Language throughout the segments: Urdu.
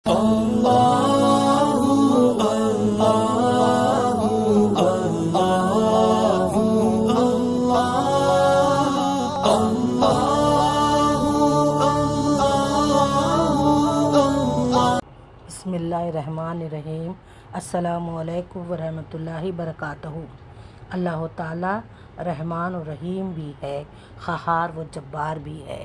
بسم اللہ الرحمن الرحیم۔ السلام علیکم ورحمۃ اللہ وبرکاتہ۔ اللہ تعالیٰ رحمان و رحیم بھی ہے، قہار و جبار بھی ہے۔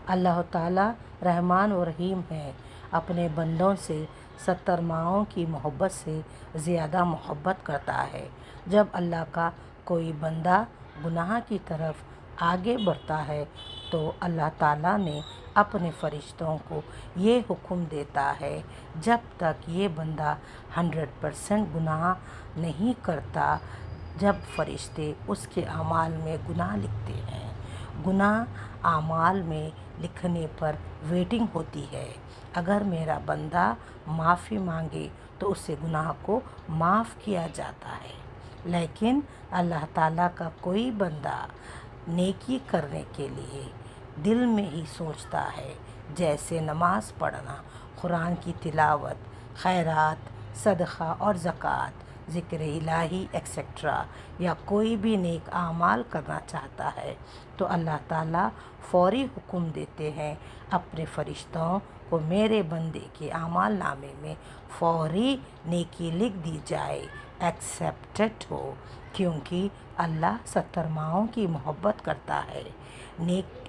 اللہ تعالیٰ رحمان و رحیم ہے، اپنے بندوں سے 70 ماؤں کی محبت سے زیادہ محبت کرتا ہے۔ جب اللہ کا کوئی بندہ گناہ کی طرف آگے بڑھتا ہے تو اللہ تعالیٰ نے اپنے فرشتوں کو یہ حکم دیتا ہے، جب تک یہ بندہ 100% گناہ نہیں کرتا، جب فرشتے اس کے اعمال میں گناہ لکھتے ہیں۔ گناہ اعمال میں لکھنے پر ویٹنگ ہوتی ہے۔ اگر میرا بندہ معافی مانگے تو اسے گناہ کو معاف کیا جاتا ہے، لیکن اللہ تعالیٰ کا کوئی بندہ نیکی کرنے کے لیے دل میں ہی سوچتا ہے، جیسے نماز پڑھنا، قرآن کی تلاوت، خیرات، صدقہ اور زکوٰۃ، ذکر الہی ایکسیکٹرا، یا کوئی بھی نیک اعمال کرنا چاہتا ہے تو اللہ تعالیٰ فوری حکم دیتے ہیں اپنے فرشتوں کو، میرے بندے کے اعمال نامے میں فوری نیکی لکھ دی جائے، ایکسیپٹڈ ہو، کیونکہ اللہ 70 ماؤں کی محبت کرتا ہے۔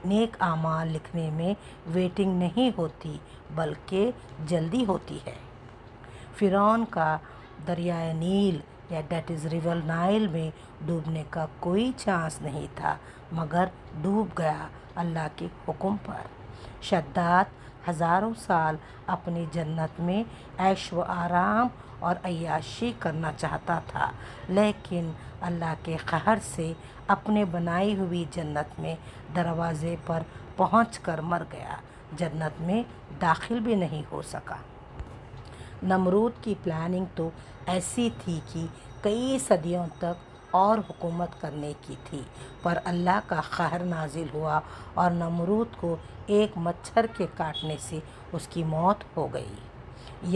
نیک اعمال لکھنے میں ویٹنگ نہیں ہوتی بلکہ جلدی ہوتی ہے۔ فرعون کا دریائے نیل یا دیٹ از ریور نائل میں ڈوبنے کا کوئی چانس نہیں تھا، مگر ڈوب گیا اللہ کے حکم پر۔ شداد ہزاروں سال اپنی جنت میں عیش و آرام اور عیاشی کرنا چاہتا تھا، لیکن اللہ کے قہر سے اپنے بنائی ہوئی جنت میں دروازے پر پہنچ کر مر گیا، جنت میں داخل بھی نہیں ہو سکا۔ نمرود کی پلاننگ تو ایسی تھی کہ کئی صدیوں تک اور حکومت کرنے کی تھی، پر اللہ کا قہر نازل ہوا اور نمرود کو ایک مچھر کے کاٹنے سے اس کی موت ہو گئی۔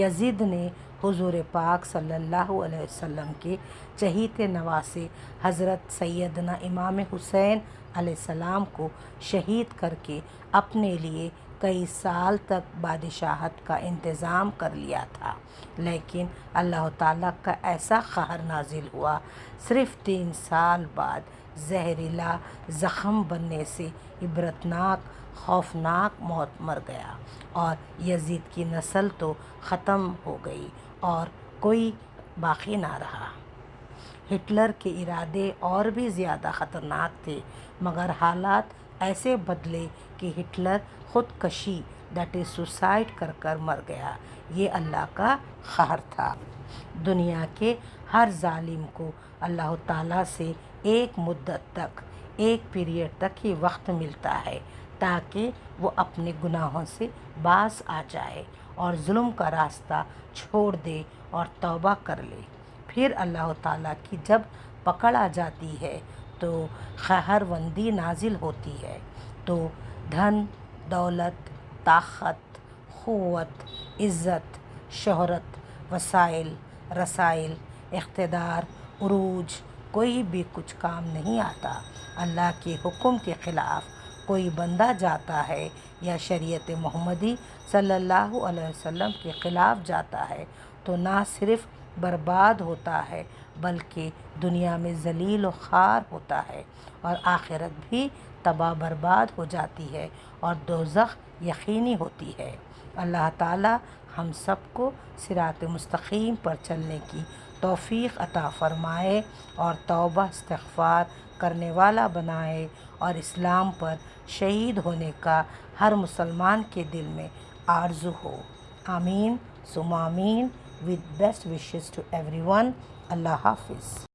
یزید نے حضور پاک صلی اللہ علیہ وسلم کے چہیتے نواسے حضرت سیدنا امام حسین علیہ السلام کو شہید کر کے اپنے لیے کئی سال تک بادشاہت کا انتظام کر لیا تھا، لیکن اللہ تعالیٰ کا ایسا قہر نازل ہوا، صرف 3 سال بعد زہریلا زخم بننے سے عبرتناک خوفناک موت مر گیا، اور یزید کی نسل تو ختم ہو گئی اور کوئی باقی نہ رہا۔ ہٹلر کے ارادے اور بھی زیادہ خطرناک تھے، مگر حالات ایسے بدلے کہ ہٹلر خودکشی دیٹ از سوسائڈ کر مر گیا۔ یہ اللہ کا قہر تھا۔ دنیا کے ہر ظالم کو اللہ تعالیٰ سے ایک مدت تک، ایک پیریڈ تک ہی وقت ملتا ہے تاکہ وہ اپنے گناہوں سے باز آ جائے اور ظلم کا راستہ چھوڑ دے اور توبہ کر لے۔ پھر اللہ تعالیٰ کی جب پکڑ آ جاتی ہے تو قہروندی نازل ہوتی ہے، تو دھن، دولت، طاقت، قوت، عزت، شہرت، وسائل، رسائل، اقتدار، عروج، کوئی بھی کچھ کام نہیں آتا۔ اللہ کے حکم کے خلاف کوئی بندہ جاتا ہے یا شریعت محمدی صلی اللہ علیہ وسلم کے خلاف جاتا ہے تو نہ صرف برباد ہوتا ہے بلکہ دنیا میں ذلیل و خوار ہوتا ہے، اور آخرت بھی تباہ برباد ہو جاتی ہے اور دوزخ یقینی ہوتی ہے۔ اللہ تعالیٰ ہم سب کو صراط مستقیم پر چلنے کی توفیق عطا فرمائے اور توبہ استغفار کرنے والا بنائے، اور اسلام پر شہید ہونے کا ہر مسلمان کے دل میں آرزو ہو۔ آمین ثم آمین۔ with best wishes to everyone. اللہ حافظ۔